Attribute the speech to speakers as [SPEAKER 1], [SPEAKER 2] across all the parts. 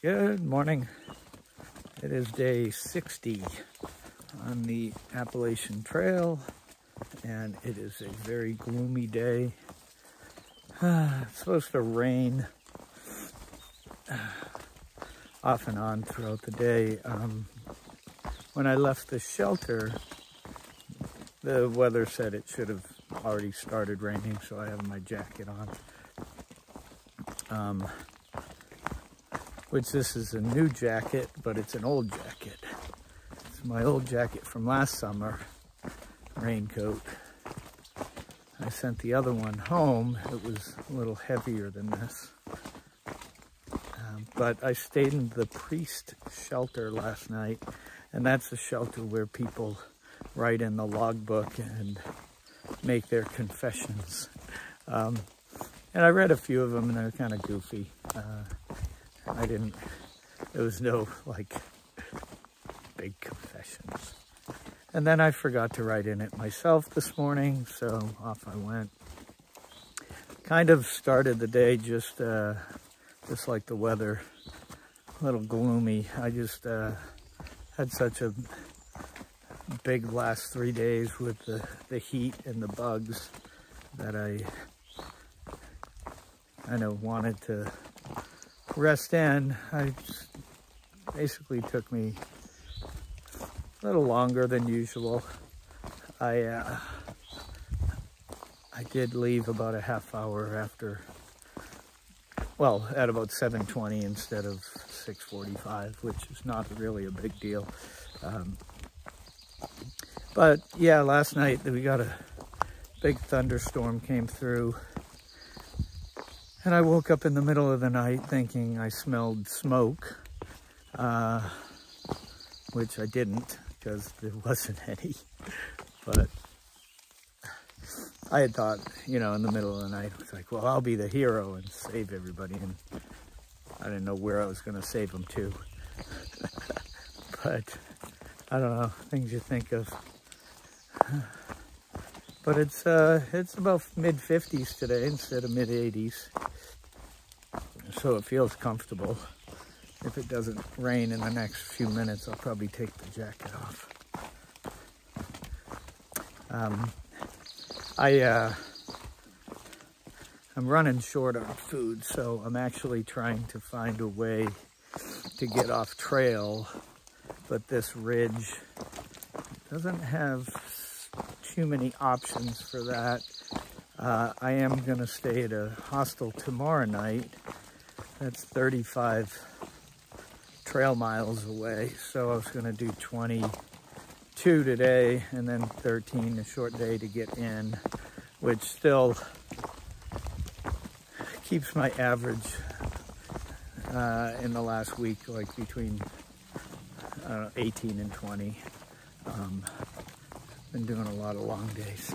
[SPEAKER 1] Good morning. It is day 60 on the Appalachian Trail, and it is a very gloomy day. It's supposed to rain off and on throughout the day. When I left the shelter, the weather said it should have already started raining, so I have my jacket on. Which this is a new jacket, but it's an old jacket. It's my old jacket from last summer, raincoat. I sent the other one home. It was a little heavier than this. But I stayed in the priest shelter last night, and that's a shelter where people write in the logbook and make their confessions. And I read a few of them, and they're kind of goofy. There was no, like, big confessions. And then I forgot to write in it myself this morning, so off I went. Kind of started the day just like the weather, a little gloomy. I just had such a big last 3 days with the heat and the bugs that I kind of wanted to rest in. Basically took me a little longer than usual. I did leave about a half hour after, well, at about 7:20 instead of 6:45, which is not really a big deal. But yeah, last night we got a big thunderstorm came through. And I woke up in the middle of the night thinking I smelled smoke, which I didn't because there wasn't any. But I had thought, you know, in the middle of the night, I was like, well, I'll be the hero and save everybody. And I didn't know where I was going to save them to. But I don't know, things you think of. But it's about mid-50s today instead of mid-80s. So it feels comfortable. If it doesn't rain in the next few minutes, I'll probably take the jacket off. I'm running short on food, so I'm actually trying to find a way to get off trail, but this ridge doesn't have too many options for that. I am gonna stay at a hostel tomorrow night. That's 35 trail miles away. So I was gonna do 22 today and then 13, a short day to get in, which still keeps my average in the last week, like between 18 and 20. Been doing a lot of long days.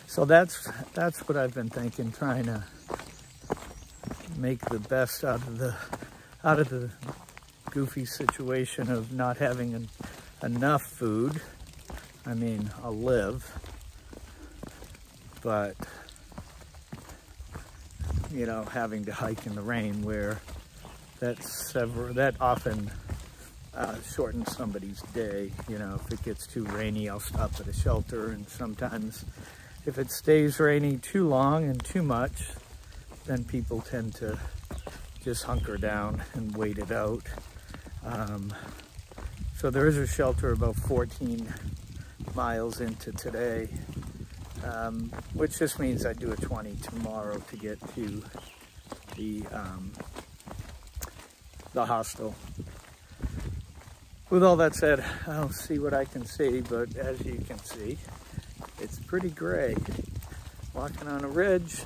[SPEAKER 1] So that's what I've been thinking, trying to make the best out of the goofy situation of not having enough food. I mean, I'll live, but you know, having to hike in the rain where that often shortens somebody's day. You know, if it gets too rainy, I'll stop at a shelter, and sometimes if it stays rainy too long and too much, then people tend to just hunker down and wait it out. So there is a shelter about 14 miles into today, which just means I do a 20 tomorrow to get to the hostel. With all that said, I'll see what I can see, but as you can see, it's pretty gray. Walking on a ridge,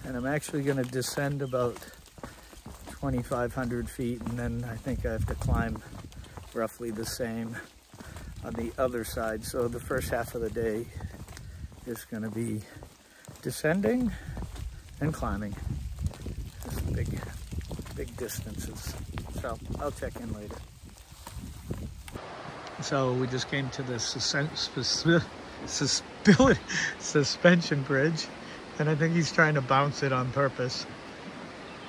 [SPEAKER 1] and I'm actually going to descend about 2,500 feet, and then I think I have to climb roughly the same on the other side. So the first half of the day is going to be descending and climbing. Just big distances. So I'll check in later. So we just came to the suspension bridge, and I think he's trying to bounce it on purpose.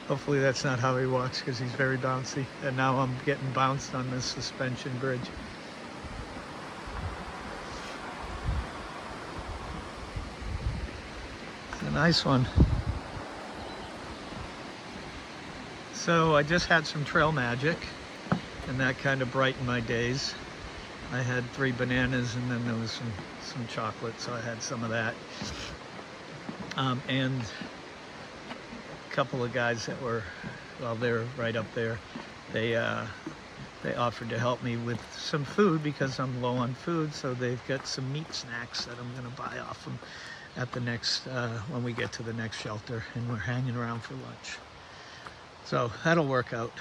[SPEAKER 1] Hopefully that's not how he walks, because he's very bouncy. And now I'm getting bounced on this suspension bridge. It's a nice one. So I just had some trail magic, and that kind of brightened my days. I had 3 bananas, and then there was some chocolate, so I had some of that. And a couple of guys that were, well, they're right up there. They offered to help me with some food because I'm low on food. So they've got some meat snacks that I'm going to buy off them at the next, when we get to the next shelter, and we're hanging around for lunch. So that'll work out.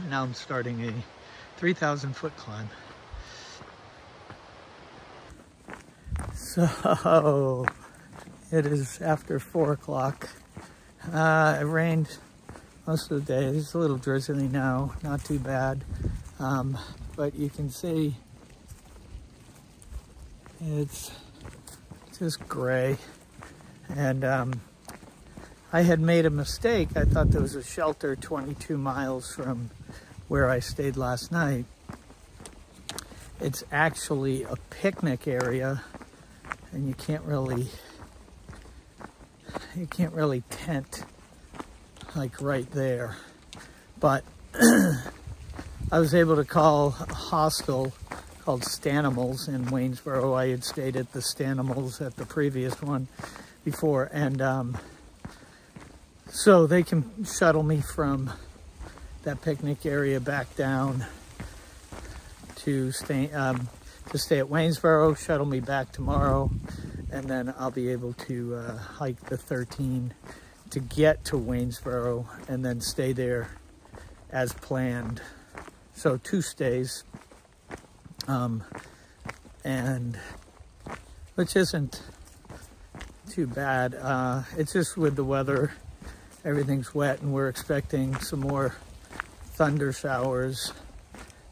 [SPEAKER 1] Now I'm starting a 3,000-foot climb. So it is after 4 o'clock. It rained most of the day. It's a little drizzly now, not too bad. But you can see it's just gray. And I had made a mistake. I thought there was a shelter 22 miles from where I stayed last night. It's actually a picnic area, and you can't really tent like right there. But I was able to call a hostel called Stanimals in Waynesboro. I had stayed at the Stanimals at the previous one before, and so they can shuttle me from that picnic area back down to stay at Waynesboro, shuttle me back tomorrow, and then I'll be able to hike the 13 to get to Waynesboro and then stay there as planned. So 2 stays, and which isn't too bad. It's just with the weather, everything's wet, and we're expecting some more thunder showers,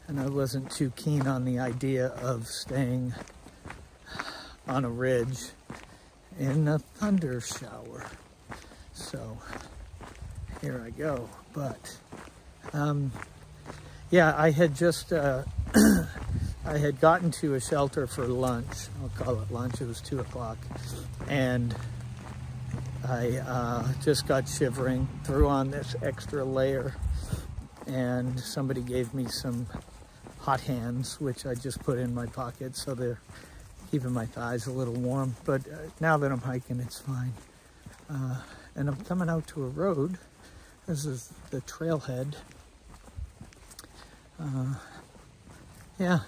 [SPEAKER 1] and I wasn't too keen on the idea of staying on a ridge in a thunder shower. So here I go. But yeah, I had just I had gotten to a shelter for lunch. I'll call it lunch. It was 2 o'clock, and I just got shivering, threw on this extra layer, and somebody gave me some hot hands, which I just put in my pocket, so they're keeping my thighs a little warm. But now that I'm hiking, it's fine. And I'm coming out to a road. This is the trailhead. Yeah.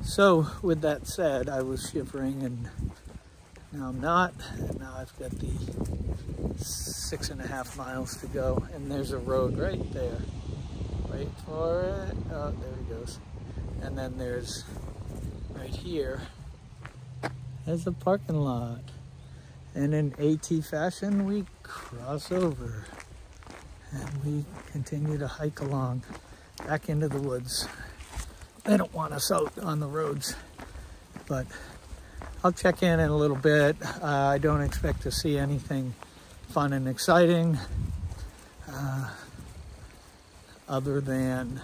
[SPEAKER 1] So with that said, I was shivering, and now I'm not. And now I've got the 6.5 miles to go, and there's a road right there. Wait for it. Oh, there he goes. And then there's right here, there's a parking lot. And in AT fashion, we cross over and we continue to hike along back into the woods. They don't want us out on the roads, but I'll check in a little bit. I don't expect to see anything fun and exciting other than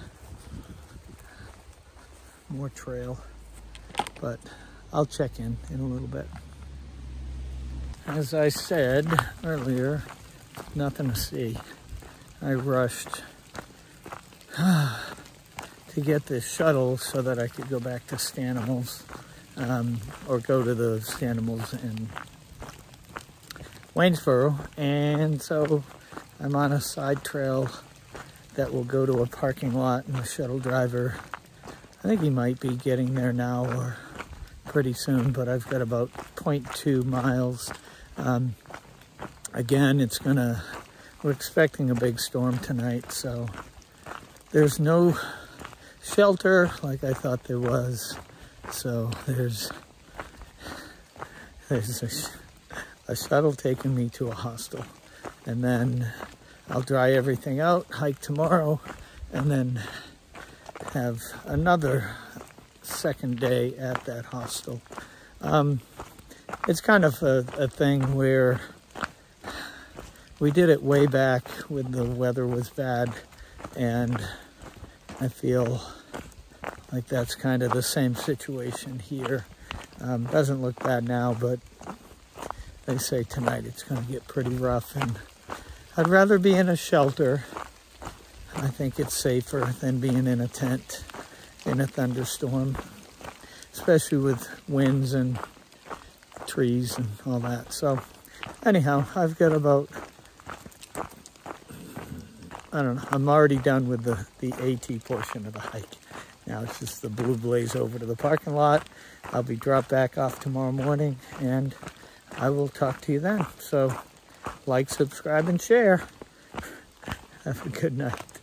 [SPEAKER 1] more trail, but I'll check in a little bit. As I said earlier, nothing to see. I rushed to get this shuttle so that I could go back to Stanimals, or go to the Stanimals in Waynesboro. And so I'm on a side trail that will go to a parking lot, and the shuttle driver, I think he might be getting there now or pretty soon, but I've got about 0.2 miles. Again, we're expecting a big storm tonight, so there's no shelter like I thought there was. So there's a shuttle taking me to a hostel, and then I'll dry everything out, hike tomorrow, and then have another second day at that hostel. It's kind of a thing where We did it way back when the weather was bad, and I feel like that's kind of the same situation here. Doesn't look bad now, but they say tonight it's going to get pretty rough, and I'd rather be in a shelter. I think it's safer than being in a tent in a thunderstorm, especially with winds and trees and all that. So anyhow, I've got about, I don't know, I'm already done with the AT portion of the hike. Now it's just the Blue Blaze over to the parking lot. I'll be dropped back off tomorrow morning, and I will talk to you then. So like, subscribe, and share. Have a good night.